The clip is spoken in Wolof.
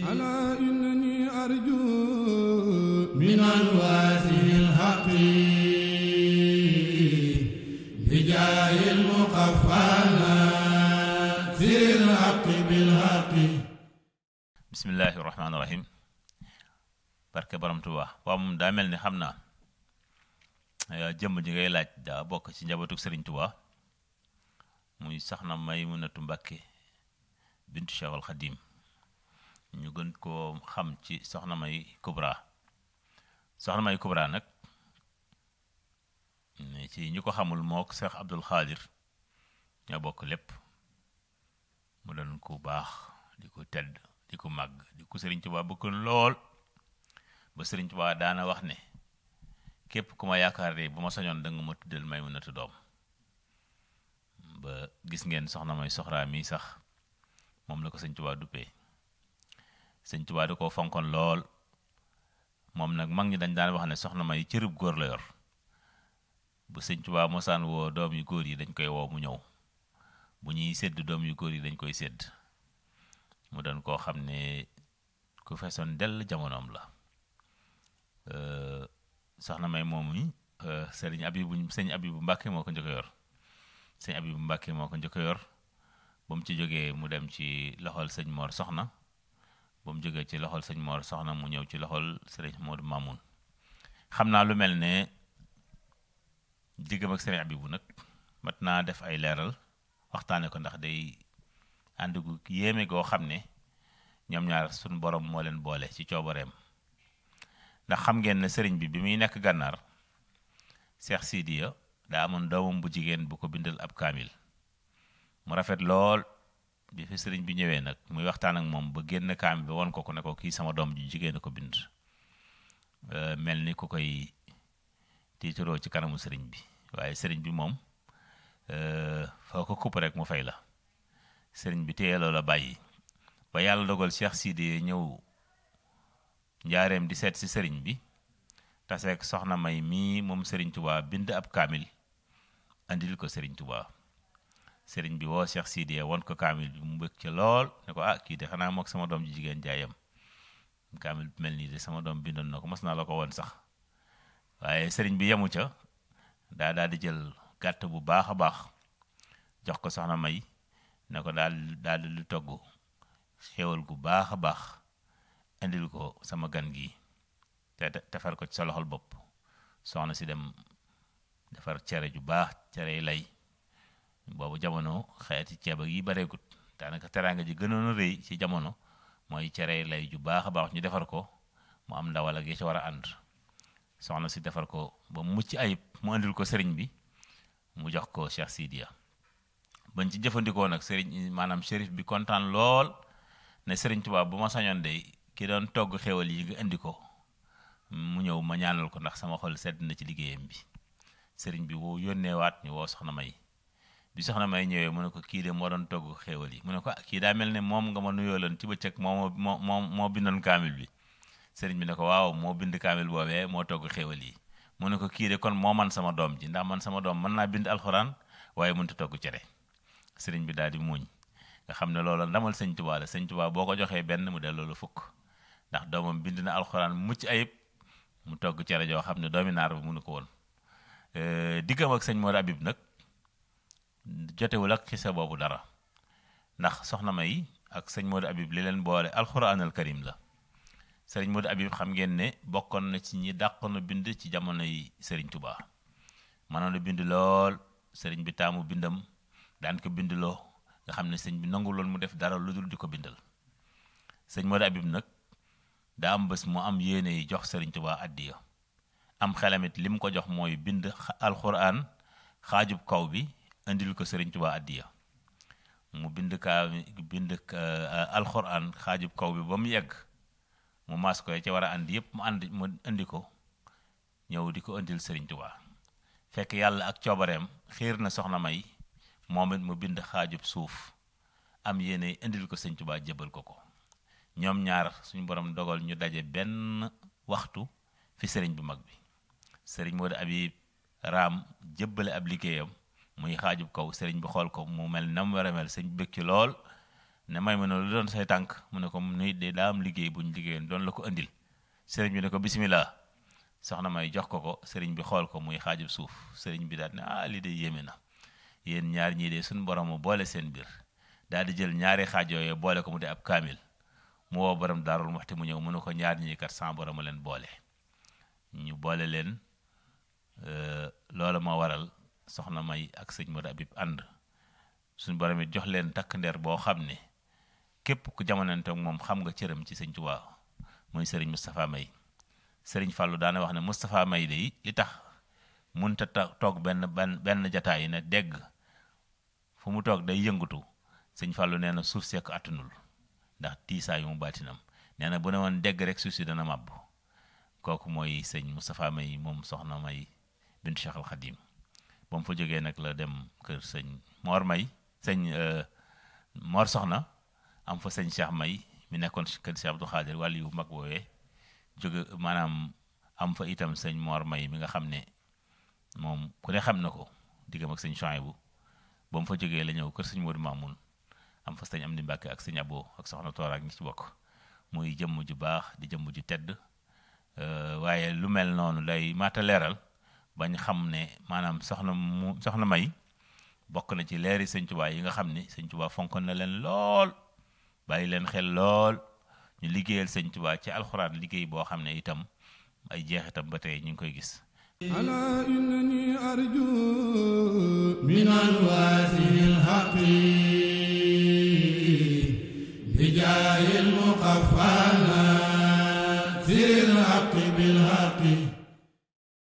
ألا إنني أرجو من الواسع الحقير بجاه المقفانا في الحق بالحق. بسم الله الرحمن الرحيم. barke borom Tuubaa. waaw moom daa mel ni xam naa jëmm ji ngay laaj daa bokk ci njabootu Sëriñ Tuubaa muy Soxna Maymunatu Mbàkke bintu Cheikhul Xadim ñu gën koo xam ci Soxna May Kubra. Soxna May Kubra nag ci ñu ko xamul mook Cheikh Abdul Xaadir ñoo bokk lépp, mu doon ku baax di ko tedd di ko màgg di ko Sëriñ Tuubaa bëggoon lool ba Sëriñ Tuubaa daana wax ne képp ku ma yaakaar de bu ma sañoon da nga ma tuddal Maymunatu doom. ba gis ngeen Soxna May Soxra mi sax moom la ko Sëriñ Tuubaa duppee. Sëriñ Tuubaa da koo fonkoon lool, moom nag mag ñi dañ daan wax ne Soxna May cërub góor la yor. bu Sëriñ Tuubaa mosaan woo doom yu góor yi dañ koy woo mu ñëw, bu ñuy sédd doom yu góor yi dañ koy sédd. mu doon koo xam ne ku feesoon dell jamonoom la. Soxna May moomu sëñ Abibu Mbàkke moo ko njëkk a yor. sëñ Abibu Mbàkke moo ko njëkk a yor ba mu ci jógee mu dem ci loxol sëñ Mor Soxna, ba mu jógee ci loxol sëñ Mor Soxna mu ñëw ci loxol sëriñ Moodu Mamoun. xam naa lu mel ne diggam ak sëriñ Abibu nag mat naa def ay leeral waxtaane ko, ndax day ànd gu yéeme goo xam ne ñoom ñaar suñ borom moo leen boole ci coobareem. ndax xam ngeen ne sëriñ bi muy nekk gànnaar, Cheikh Sidiya daa amoon doomam bu jigéen bu ko bindal ab kaamil mu rafet lool. bi fi sëriñ bi ñëwee nag muy waxtaan ak moom ba génn kaamil ba won ko ne ko kii sama doom ju jigéen a ko bind, mel ni ku koy tiitaroo ci kanamu sëriñ bi. waaye sëriñ bi moom foo ko kupp rek mu fay la. sëriñ bi téye loola bàyyi ba yàlla dogal Cheikh Sidiya ñëw njaareem di seet si sëriñ bi, taseek Soxna May mii moom Sëriñ Tuubaa bind ab kaamil andil ko Sëriñ Tuubaa. sëriñ bi woo Cheikh Sidiya won ko kaamil bi mu bëgg ca lool ne ko kii de xanaa mook sama doom ji jigéen jaayam, kaamil bi mel nii de sama doom bindoon na ko, mas naa la ko woon sax. waaye sëriñ bi yemu ca, daal di jël gàtt bu baax a baax jox ko Soxna May ne ko daal di lu togg xéewal gu baax a baax indil ko sama gan gi te defar ko ci sa loxol bopp. soxna si dem defar cere ju baax, cere yi lay. boobu jamono xeeti ceeb ak yi bareegut, daanaka teraanga ji gënoon a rëy ci jamono mooy cere yi lay ju baax a baax ñu defar ko mu am ndawal ak yi ci war a ànd. soxna si defar ko ba mucc ayib mu indil ko sëriñ bi, mu jox ko Cheikh Sidiya. bañ ci jëfandikoo nag sëriñ maanaam shérif bi kontaan lool ne Sëriñ Tuubaa bu ma sañoon de ki doon togg xéwal yi nga indi ko mu ñëw ma ñaanal ko, ndax sama xol sedd na ci liggéeyam bi. sëriñ bi woo yónnee waat ñu woo Soxna May. bi Soxna May ñëwee mu ne ko kii de moo doon togg xéwal yi. mu ne ko kii daa mel ne moom nga ma nuyooloon ci bëccëg moo bindoon kaamil bi. sëriñ bi ne ko waaw moo bind kaamil boobee moo togg xéwal yi. mu ne ko kii de kon moo man sama doom ji, ndax man sama doom mën naa bind alxuraan waaye mënut a togg cere. sëriñ bi daal di muuñ, nga xam ne loolu ndamal Sëñ Tuubaa la. Sëñ Tuubaa boo ko joxee benn mu delloo la fukk, ndax doomam bind na alxuraan mucc ayib mu togg cere joo xam ne doomi naar bi mënu ko woon. diggam ak sëñ Modou Habib nag jotewul ak xisa boobu dara, ndax Soxna May ak sëñ Modou Habib li leen boole alxuraanal karim la. sëriñ Modou Habib xam ngeen ne bokkoon na ci ñi dàqoon na bind ci jamono yi Sëriñ Tuubaa, mënoon na bind lool. sëriñ bi taamu bindam daan ko bindloo, nga xam ne sëñ bi nangu loon mu def dara lu dul di ko bindal. sëñ Modou Habib nag daa am bés mu am yéene yi jox Sëriñ Tuubaa addiya, am xelamit lim ko jox mooy bind alxuraan xaajub kaw bi indil ko Sëriñ Tuubaa addiya. mu bind alxuraan xaajub kaw bi ba mu yegg mu maas ko ca war a andi yëpp mu indi ko ñëw di ko indil Sëriñ Tuubaa. fekk yàlla ak coobareem xiir na Soxna May moom it mu bind xaajub suuf am yéene indil ko Sëriñ Tuubaa jébal ko ko. ñoom ñaar suñu borom dogal ñu daje benn waxtu fi sëriñ bu mag bi. sëriñ Modou Habib raam jébbale ab liggéeyam muy xaajub kaw, sëriñ bi xool ko mu mel na mu war a mel, sëñ bëkki lool ne may ma ne lu doon say tànk mu ne ko nuy de daa am liggéey buñ liggéeyoon doon la ko indil sëriñ bi ne ko bismillah soxna may jox ko sëriñ bi xool ko muy xaajub suuf sëriñ bi daal ne lii de yéeme na yéen ñaar ñii de suñu borom mu boole seen biir daal di jël ñaari xaaj yooyu boole ko mu di ab kaamil mu woo borom Daarul Muxti mu ñëw mu ne ko ñaar ñii kat sans borom a leen boole ñu boole leen loolu moo waral soxna may ak sëñ Modou Habib ànd suñu borom it jox leen takk ndeer boo xam ne képp ku jamonante ak moom xam nga cëram ci sëñ Tuubaa muy sëriñ Moustapha May sëriñ Fallou daana wax ne Moustapha May de li tax munta toog benn jataay yi ne dégg fu mu toog day yëngatu sëñ Fallou nee na suuf seek attanul ndax tiisaa yu mu baatinam nee na bu ne woon dégg rek suuf si dana màbb kooku mooy sëñ Moustapha May moom soxna May bintu Cheikh al Khadim ba mu fa jógee nag la dem kër sëñ Mor May sëñ Mor Soxna am fa sëñ Cheikh May mi nekkoon kër Cheikh Abdou Khadir wàllu yu mag woowee jóge maanaam am fa itam sëñ Mor May mi nga xam ne moom ku ne xam na ko diggam ak sëñ Chouaïbou ba mu fa jógee la ñëw kër sëñ Modou Mamoun am fa sëñ Amdi Mbàkke ak sëñ Abo ak soxna Toora ak ñi ci bokk muy jëmm ju baax di jëmm ju tedd waaye lu mel noonu lay maata leeral bañ xam ne maanaam soxna May bokk na ci leeri sëñ Tuubaa yi nga xam ne sëñ Tuubaa fonkoon na leen lool bàyyi leen xel lool ñu liggéeyal sëñ Tuubaa ci alxuraan liggéey boo xam ne itam ay jeexitam ba tey ñu ngi koy gis ala innani arju min alwaasi alhaqi